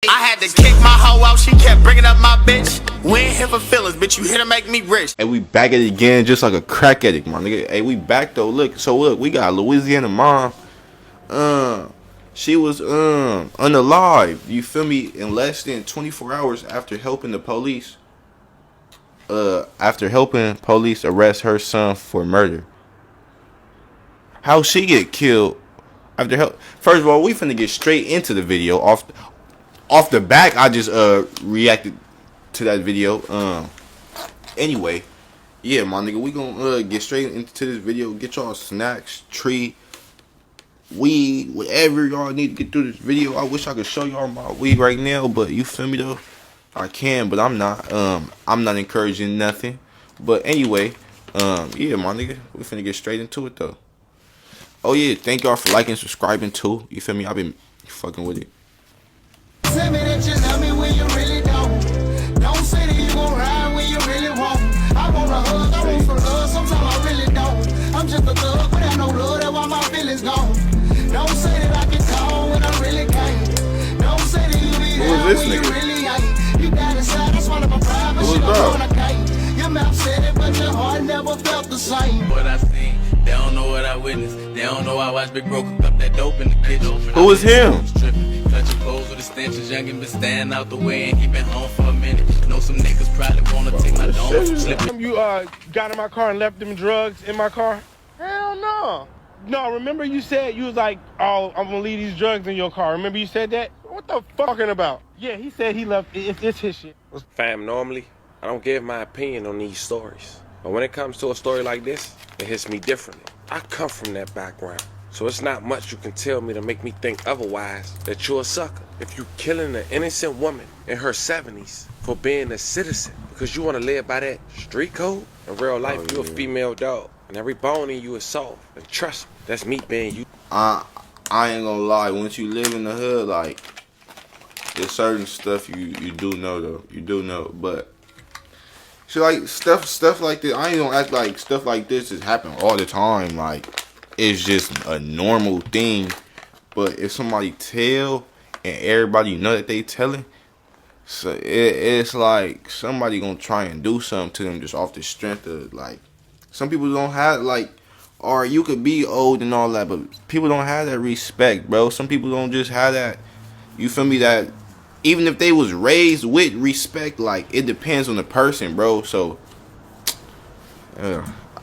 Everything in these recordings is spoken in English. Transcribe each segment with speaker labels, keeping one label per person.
Speaker 1: I had to kick my hoe out, she kept bringing up my bitch. We ain't here for feelings, bitch, you here to make me rich.
Speaker 2: Hey, we back at it again, just like a crack addict, my nigga. Hey, we back though. Look, we got Louisiana mom. She was unalive. You feel me? In less than 24 hours after helping the police. After helping police arrest her son for murder. How she get killed? After help. First of all, we finna get straight into the video. Off the back, I just reacted to that video. Anyway, yeah, my nigga, we gonna get straight into this video. Get y'all snacks, treat, weed, whatever y'all need to get through this video. I wish I could show y'all my weed right now, but you feel me though? I can, but I'm not. I'm not encouraging nothing. But anyway, yeah, my nigga, we finna get straight into it though. Oh yeah, thank y'all for liking, subscribing too. You feel me? I've been fucking with it.
Speaker 3: Tell me that you love me when you really don't. Don't say that you gon' ride when you really won't. I want a hug, I want some love, sometimes I really don't. I'm just a thug, but I know love, that's why my feelings gone. Don't say that I can call when I really can't. Don't say that you be there when you really ain't. You got inside, that's one of my pride, but shit I'm on a kite. Your mouth said it, but your heart never felt the same.
Speaker 4: What I seen, they don't know what I witnessed. They don't know I watched Big Bro cook up that dope in the kitchen.
Speaker 2: Who was him?
Speaker 4: Clutching clothes with extensions, youngin' been standing out the way and he been home for a minute. Know some niggas probably wanna take my dome. Slipping.
Speaker 5: You got in my car and left them drugs in my car? Hell no. No, remember you said you was like, oh, I'm gonna leave these drugs in your car. Remember you said that? What the fucking about? Yeah, he said he left. It's his shit.
Speaker 6: Fam, normally I don't give my opinion on these stories, but when it comes to a story like this, it hits me differently. I come from that background, so it's not much you can tell me to make me think otherwise that you're a sucker. If you killing an innocent woman in her 70s for being a citizen because you want to live by that street code, in real life you're a female dog and every bone in you is soft. And trust me, that's me being you.
Speaker 2: I ain't gonna lie, once you live in the hood, like, there's certain stuff you do know though. You do know, but so like stuff like this, I ain't gonna act like stuff like this is happening all the time. Like, it's just a normal thing. But if somebody tell and everybody know that they telling, so it's like somebody gonna try and do something to them just off the strength of, like, some people don't have, like, or you could be old and all that, but people don't have that respect, bro. Some people don't just have that, you feel me, that even if they was raised with respect, like, it depends on the person, bro. So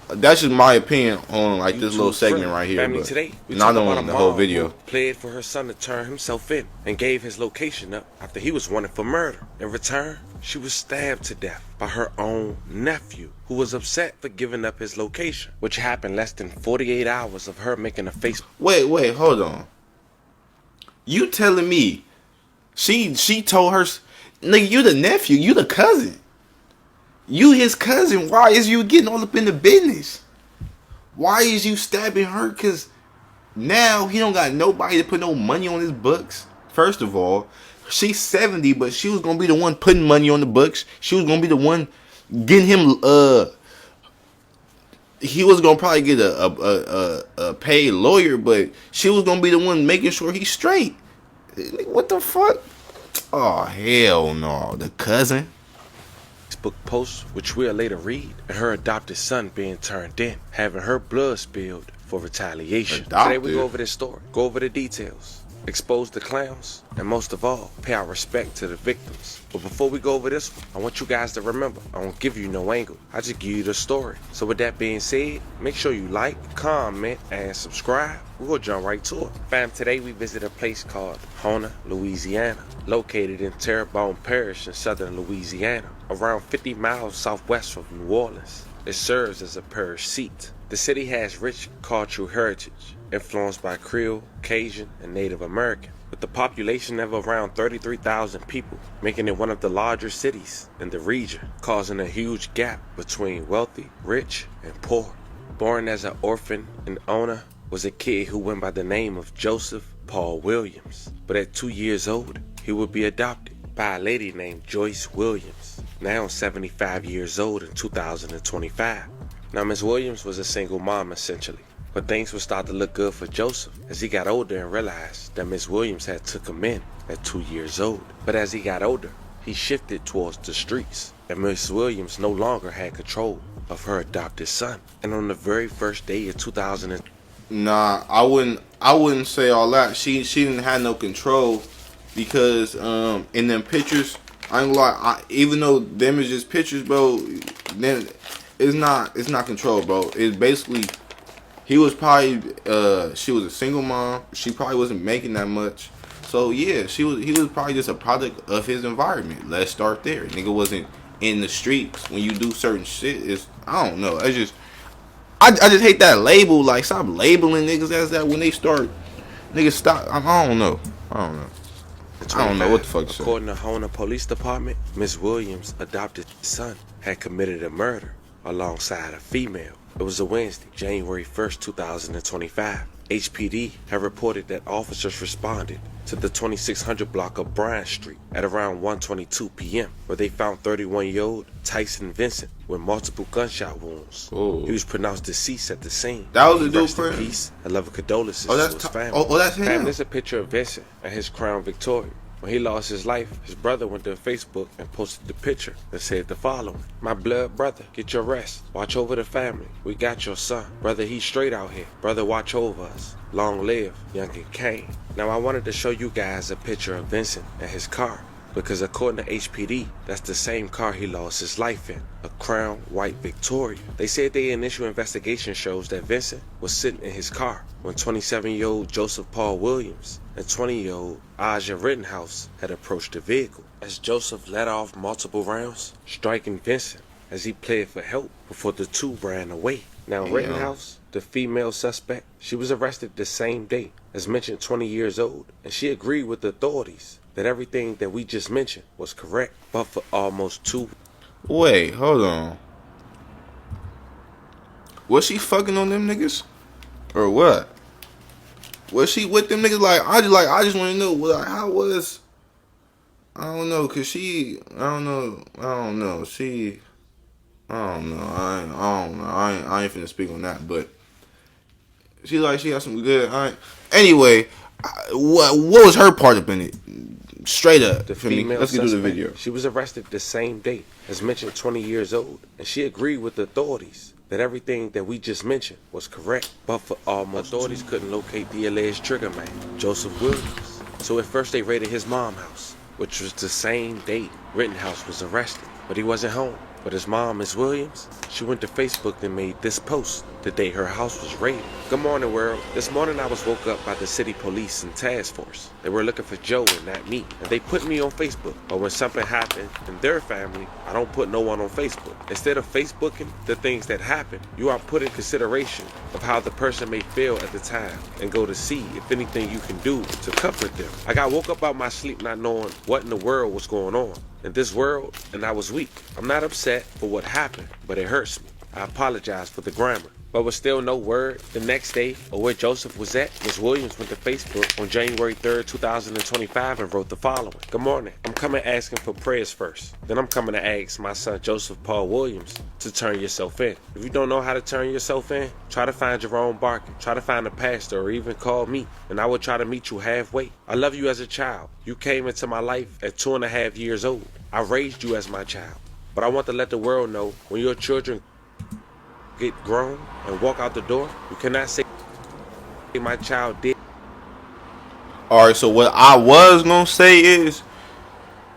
Speaker 2: that's just my opinion on, like, this little segment right here.
Speaker 6: Family today, we
Speaker 2: not
Speaker 6: talk
Speaker 2: on
Speaker 6: about
Speaker 2: the whole video.
Speaker 6: Played for her son to turn himself in and gave his location up after he was wanted for murder. In return, she was stabbed to death by her own nephew, who was upset for giving up his location, which happened less than 48 hours of her making a face.
Speaker 2: Wait, hold on. You telling me she told her, nigga, you the nephew, you the cousin. You his cousin. Why is you getting all up in the business? Why is you stabbing her? Cause now he don't got nobody to put no money on his books. First of all, she's 70, but she was gonna be the one putting money on the books. She was gonna be the one getting him. He was gonna probably get a paid lawyer, but she was gonna be the one making sure he's straight. What the fuck? Oh hell no, the cousin.
Speaker 6: Facebook post, which we'll later read, and her adopted son being turned in, having her blood spilled for retaliation. Today we go over this story, go over the details, expose the clowns, and most of all, pay our respect to the victims. But before we go over this one, I want you guys to remember, I won't give you no angle, I just give you the story. So with that being said, make sure you like, comment, and subscribe. We're gonna jump right to it. Fam, today we visit a place called Houma, Louisiana, located in Terrebonne Parish in southern Louisiana, around 50 miles southwest of New Orleans. It serves as a parish seat. The city has rich cultural heritage, influenced by Creole, Cajun, and Native American, with a population of around 33,000 people, making it one of the larger cities in the region, causing a huge gap between wealthy, rich, and poor. Born as an orphan, and Houma was a kid who went by the name of Joseph Paul Williams, but at 2 years old, he would be adopted by a lady named Joyce Williams, now 75 years old in 2025. Now, Miss Williams was a single mom essentially, but things would start to look good for Joseph as he got older and realized that Miss Williams had took him in at 2 years old. But as he got older, he shifted towards the streets, and Miss Williams no longer had control of her adopted son. And on the very first day of 2000,
Speaker 2: Nah, I wouldn't say all that. She didn't have no control because in them pictures, I ain't gonna lie, even though them is just pictures, bro, then it's not control, bro. It's basically he was probably she was a single mom. She probably wasn't making that much. So yeah, he was probably just a product of his environment. Let's start there. Nigga wasn't in the streets. When you do certain shit, it's, I don't know. I just hate that label. Like, stop labeling niggas as that when they start. Niggas stop. I don't know. I don't know what the fuck.
Speaker 6: According to Hona Police Department, Miss Williams' adopted son had committed a murder alongside a female. It was a Wednesday, January 1st, 2025. HPD had reported that officers responded to the 2600 block of Bryant Street at around 1:22 p.m., where they found 31-year-old Tyson Vincent with multiple gunshot wounds.
Speaker 2: Ooh.
Speaker 6: He was pronounced deceased at the scene.
Speaker 2: That was a dude,
Speaker 6: Rest in
Speaker 2: friend?
Speaker 6: peace. I love condolences
Speaker 2: Oh, that's
Speaker 6: to his family.
Speaker 2: oh, that's him.
Speaker 6: Fam, there's a picture of Vincent and his Crown Victoria. When he lost his life, his brother went to Facebook and posted the picture and said the following: "My blood brother, get your rest. Watch over the family. We got your son. Brother, he's straight out here. Brother, watch over us. Long live Youngin Kane." Now, I wanted to show you guys a picture of Vincent and his car, because according to HPD, that's the same car he lost his life in, a Crown White Victoria. They said their initial investigation shows that Vincent was sitting in his car when 27-year-old Joseph Paul Williams and 20-year-old Aja Rittenhouse had approached the vehicle, as Joseph let off multiple rounds, striking Vincent as he pled for help before the two ran away. Now, Rittenhouse, the female suspect, she was arrested the same day, as mentioned, 20 years old, and she agreed with the authorities that everything that we just mentioned was correct, but for almost 2.
Speaker 2: Wait, hold on. Was she fucking on them niggas, or what? Was she with them niggas? I just want to know. How was? I don't know, cause she. I don't know. She. I don't know. I ain't finna speak on that, but she got some good. Anyway, what was her part up in it? Straight up,
Speaker 6: the
Speaker 2: for me.
Speaker 6: female
Speaker 2: Let's get to the
Speaker 6: suspect,
Speaker 2: video.
Speaker 6: she was arrested the same day, as mentioned, 20 years old, and she agreed with the authorities that everything that we just mentioned was correct, but for almost authorities couldn't locate the alleged trigger man, Joseph Williams. So at first they raided his mom's house, which was the same day Rittenhouse was arrested, but he wasn't home. But his mom, Miss Williams, she went to Facebook and made this post the day her house was raided. "Good morning, world. This morning I was woke up by the city police and task force. They were looking for Joe and not me, and they put me on Facebook. But when something happened in their family, I don't put no one on Facebook. Instead of Facebooking the things that happen, you are put in consideration of how the person may feel at the time and go to see if anything you can do to comfort them. I got woke up out my sleep not knowing what in the world was going on in this world, and I was weak. I'm not upset for what happened, but it hurts me. I apologize for the grammar." But with still no word the next day or where Joseph was at, Ms. Williams went to Facebook on January 3rd, 2025 and wrote the following: "Good morning. I'm coming asking for prayers first. Then I'm coming to ask my son Joseph Paul Williams to turn yourself in. If you don't know how to turn yourself in, try to find Jerome Barker, try to find a pastor, or even call me, and I will try to meet you halfway. I love you as a child. You came into my life at 2.5 years old. I raised you as my child. But I want to let the world know, when your children get grown and walk out the door, you cannot say my child did."
Speaker 2: Alright, so what I was gonna say is,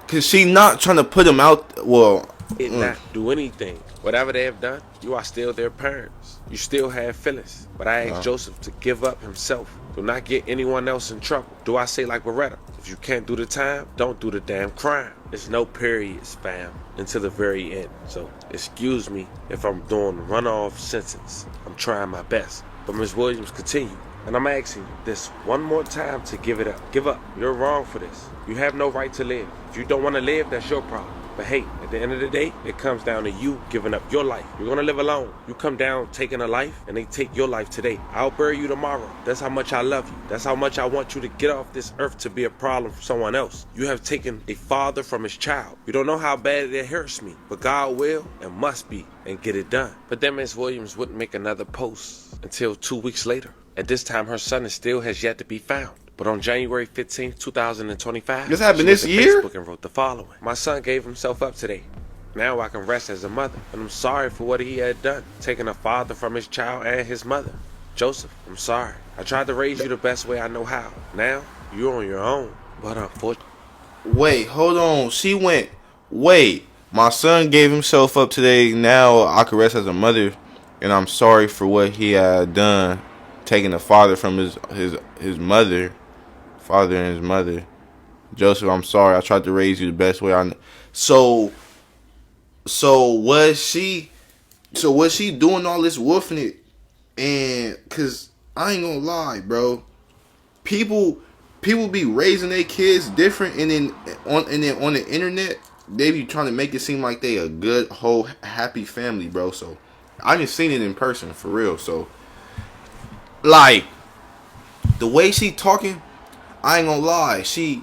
Speaker 2: cause she not trying to put him out. Well,
Speaker 6: did not do anything. Whatever they have done, you are still their parents. You still have feelings. But I asked Joseph to give up himself. Do not get anyone else in trouble. Do I say like Beretta? If you can't do the time, don't do the damn crime. There's no periods, fam, until the very end. So excuse me if I'm doing a runoff sentence. I'm trying my best. But Ms. Williams continued, and I'm asking you this one more time to give it up. Give up. You're wrong for this. You have no right to live. If you don't want to live, that's your problem. But hey, at the end of the day, it comes down to you giving up your life. You're gonna live alone. You come down taking a life, and they take your life today. I'll bury you tomorrow. That's how much I love you. That's how much I want you to get off this earth to be a problem for someone else. You have taken a father from his child. You don't know how bad it hurts me, but God will and must be and get it done. But then Ms. Williams wouldn't make another post until 2 weeks later. At this time, her son still has yet to be found. But on January 15th, 2025,
Speaker 2: This happened
Speaker 6: she
Speaker 2: this
Speaker 6: went to
Speaker 2: year?
Speaker 6: Facebook and wrote the following. My son gave himself up today. Now I can rest as a mother, and I'm sorry for what he had done, taking a father from his child and his mother. Joseph, I'm sorry. I tried to raise you the best way I know how. Now, you're on your own. But unfortunately...
Speaker 2: Wait, hold on. She went, wait, my son gave himself up today. Now I can rest as a mother, and I'm sorry for what he had done, taking a father from his mother, father and his mother. Joseph, I'm sorry. I tried to raise you the best way I know. So was she doing all this wolfing it? And cause I ain't gonna lie, bro. People be raising their kids different, and then on the internet they be trying to make it seem like they a good whole happy family, bro. So I just seen it in person for real. So like the way she talking, I ain't gonna lie. She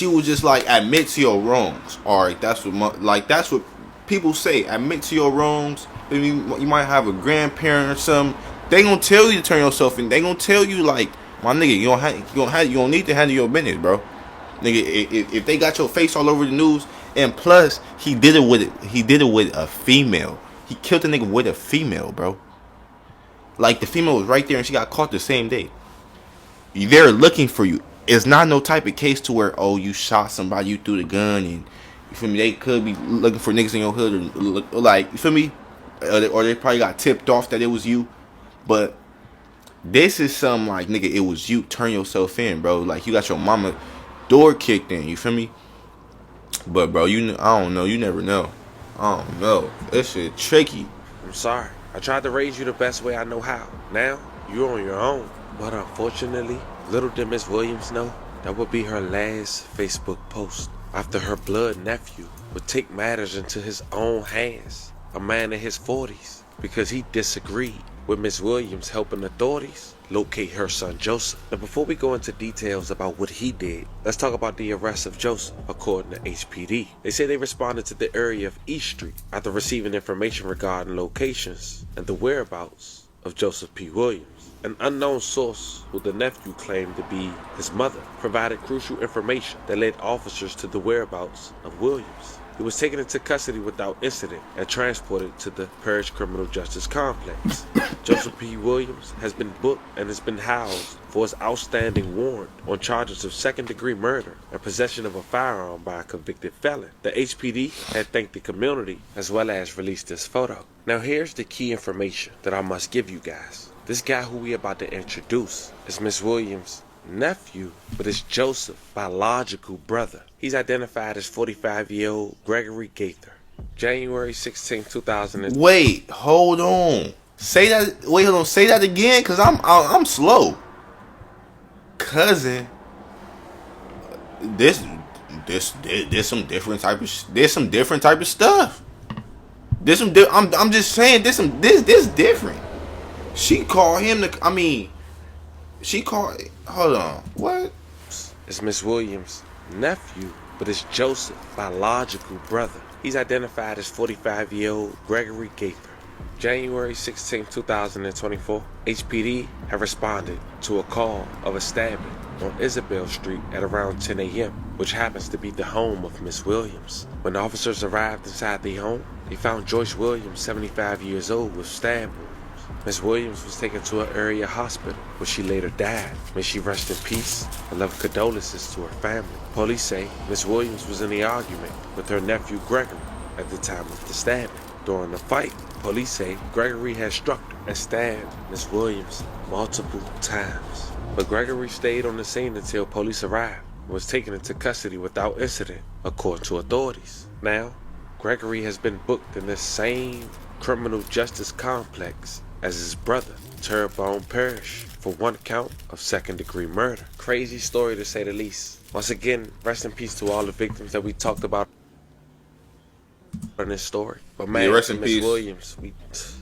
Speaker 2: was just like, admit to your wrongs. All right, that's what people say. Admit to your wrongs. Maybe you might have a grandparent or something. They gonna tell you to turn yourself in. They gonna tell you like, my nigga, you don't need to handle your business, bro. Nigga, if they got your face all over the news, and plus he did it with a female. He killed the nigga with a female, bro. Like the female was right there, and she got caught the same day. They're looking for you. It's not no type of case to where, oh, you shot somebody, you threw the gun, and you feel me? They could be looking for niggas in your hood, or like, you feel me? Or they probably got tipped off that it was you. But this is something like, nigga, it was you. Turn yourself in, bro. Like, you got your mama door kicked in. You feel me? But, bro, I don't know. You never know. I don't know. This shit tricky.
Speaker 6: I'm sorry. I tried to raise you the best way I know how. Now, you're on your own. But unfortunately, little did Miss Williams know, that would be her last Facebook post after her blood nephew would take matters into his own hands, a man in his 40s, because he disagreed with Miss Williams helping authorities locate her son Joseph. Now before we go into details about what he did, let's talk about the arrest of Joseph. According to HPD, they say they responded to the area of East Street after receiving information regarding locations and the whereabouts of Joseph P. Williams. An unknown source, who the nephew claimed to be his mother, provided crucial information that led officers to the whereabouts of Williams. He was taken into custody without incident and transported to the Parish Criminal Justice Complex. Joseph P. Williams has been booked and has been housed for his outstanding warrant on charges of second-degree murder and possession of a firearm by a convicted felon. The HPD had thanked the community as well as released this photo. Now here's the key information that I must give you guys. This guy who we about to introduce is Miss Williams' nephew, but it's Joseph's biological brother. He's identified as 45-year-old Gregory Gaither. January 16, 2000.
Speaker 2: Wait, hold on. Say that. Wait, hold on. Say that again, cause I'm slow. Cousin, this some different type of stuff. I'm just saying this different. She called him hold on. What?
Speaker 6: It's Miss Williams' nephew, but it's Joseph's biological brother. He's identified as 45-year-old Gregory Gaither. January 16, 2024, HPD have responded to a call of a stabbing on Isabel Street at around 10 a.m., which happens to be the home of Miss Williams. When officers arrived inside the home, they found Joyce Williams, 75 years old, with stab wounds. Miss Williams was taken to an area hospital, where she later died. May she rest in peace, and love condolences to her family. Police say Miss Williams was in the argument with her nephew Gregory at the time of the stabbing. During the fight, police say Gregory had struck her and stabbed Miss Williams multiple times. But Gregory stayed on the scene until police arrived and was taken into custody without incident, according to authorities. Now, Gregory has been booked in the same criminal justice complex as his brother, Terrebonne Parish, for one count of second-degree murder. Crazy story to say the least. Once again, rest in peace to all the victims that we talked about in this story. But man,
Speaker 2: yeah, rest in
Speaker 6: Miss
Speaker 2: peace.
Speaker 6: Williams,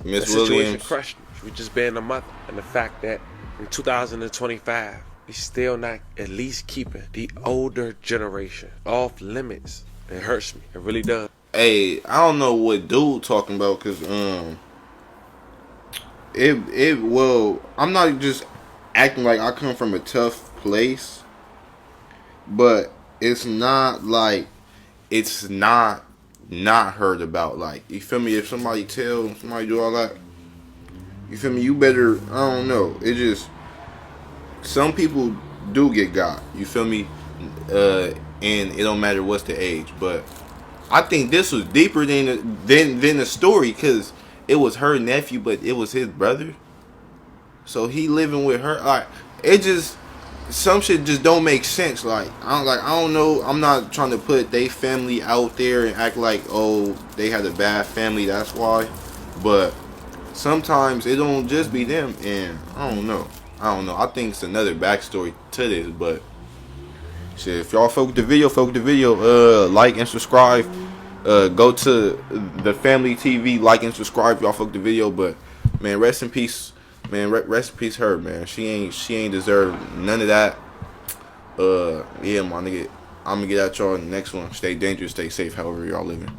Speaker 2: Miss
Speaker 6: situation
Speaker 2: Williams
Speaker 6: crushed me. We just being a mother, and the fact that in 2025 we still not at least keeping the older generation off limits. It hurts me. It really does.
Speaker 2: Hey, I don't know what dude talking about, cause well, I'm not just acting like I come from a tough place, but it's not like it's not heard about. Like, you feel me? If somebody do all that, you feel me? You better, I don't know. It just, some people do get got. You feel me? And it don't matter what's the age, but I think this was deeper than the story, because it was her nephew, but it was his brother. So he living with her. Like, it just, some shit just don't make sense. Like I don't know. I'm not trying to put they family out there and act like, oh, they had a bad family, that's why. But sometimes it don't just be them, and I don't know. I think it's another backstory to this, but shit, if y'all fuck with the video, like and subscribe. Go to the family TV, like and subscribe if y'all fuck with the video. But man, rest in peace. Man, rest in peace her, man. She ain't deserve none of that. Yeah, my nigga. I'm gonna get at y'all in the next one. Stay dangerous, stay safe, however y'all living.